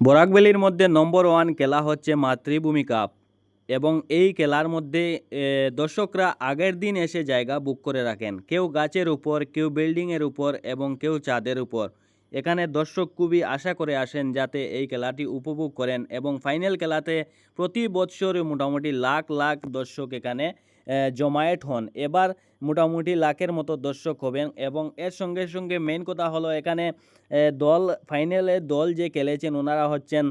বরাকভ্যালির মধ্যে নম্বর ওয়ান খেলা হচ্ছে মাতৃভূমি কাপ এবং এই খেলার মধ্যে দর্শকরা আগের দিন এসে জায়গা বুক করে রাখেন। কেউ গাছের উপর, কেউ বিল্ডিংয়ের উপর এবং কেউ ছাদের উপর। এখানে দর্শক খুবই আশা করে আসেন যাতে এই খেলাটি উপভোগ করেন এবং ফাইনাল খেলাতে প্রতি বৎসর মোটামুটি লাখ লাখ দর্শক এখানে জমায়েত হন। এবার মোটামুটি লাখের মতো দর্শক হবেন এবং এর সঙ্গে সঙ্গে মেইন কথা হলো এখানে ফাইনালে দল যে খেলেছেন ওনারা হচ্ছেন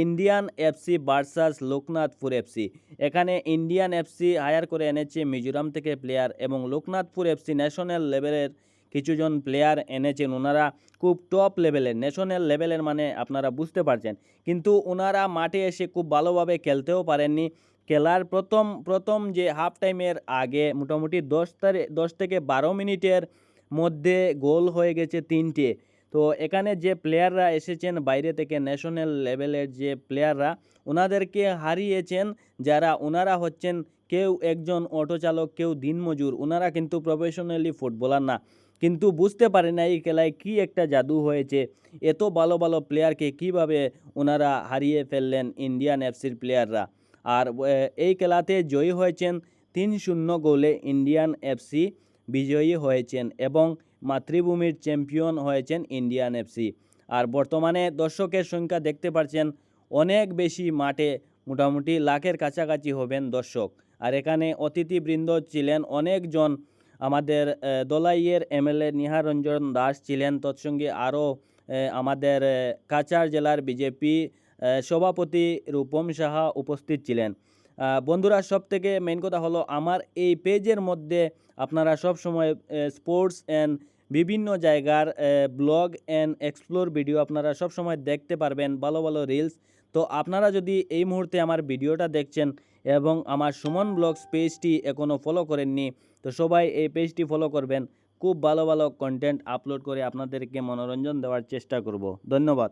Indian FC versus Loknathpur FC. এখানে ইন্ডিয়ান এফসি হায়ার করে এনেছে মিজোরাম থেকে প্লেয়ার এবং লোকনাথপুর এফসি ন্যাশনাল লেভেলের কিছুজন প্লেয়ার এনেছেন। ওনারা খুব টপ লেভেলের, ন্যাশনাল লেভেলের, মানে আপনারা বুঝতে পারছেন। কিন্তু ওনারা মাঠে এসে খুব ভালোভাবে খেলতেও পারেননি। খেলার প্রথম যে হাফ টাইমের আগে মোটামুটি 10 থেকে 12 মিনিটের মধ্যে গোল হয়ে গেছে 3টে। তো এখানে যে প্লেয়াররা এসেছেন বাইরে থেকে, ন্যাশনাল লেভেলের যে প্লেয়াররা, ওনাদেরকে হারিয়েছেন যারা, ওনারা হচ্ছেন কেউ একজন অটো চালক, কেউ দিনমজুর। ওনারা কিন্তু প্রফেশনালি ফুটবলার না, কিন্তু বুঝতে পারে না এই খেলায় কী একটা জাদু হয়েছে। এত ভালো ভালো প্লেয়ারকে কিভাবে ওনারা হারিয়ে ফেললেন ইন্ডিয়ান এফসির প্লেয়াররা। আর এই খেলাতে জয়ী হয়েছেন 3-0 গোলে ইন্ডিয়ান এফসি বিজয়ী হয়েছেন এবং মাতৃভূমির চ্যাম্পিয়ন হয়েছেন ইন্ডিয়ান এফসি। আর বর্তমানে দর্শকের সংখ্যা দেখতে পাচ্ছেন অনেক বেশি, মাঠে মোটামুটি লাখের কাছাকাছি হবেন দর্শক। আর এখানে অতিথিবৃন্দ ছিলেন অনেকজন। আমাদের দলাইয়ের এমএলএ নিহার রঞ্জন দাস ছিলেন, তৎসঙ্গে আরও আমাদের কাছাড় জেলার বিজেপি সভাপতি রূপম সাহা উপস্থিত ছিলেন। বন্ধুরা, সবথেকে মেইন কথা হলো আমার এই পেজের মধ্যে আপনারা সব সময় স্পোর্টস অ্যান্ড বিভিন্ন জায়গার ব্লগ অ্যান্ড এক্সপ্লোর ভিডিও আপনারা সব সময় দেখতে পারবেন, ভালো ভালো রিলস। তো আপনারা যদি এই মুহূর্তে আমার ভিডিওটা দেখছেন এবং আমার সুমন ব্লগস পেজটি এখনও ফলো করেননি, তো সবাই এই পেজটি ফলো করবেন। খুব ভালো ভালো কন্টেন্ট আপলোড করে আপনাদেরকে মনোরঞ্জন দেওয়ার চেষ্টা করব। ধন্যবাদ।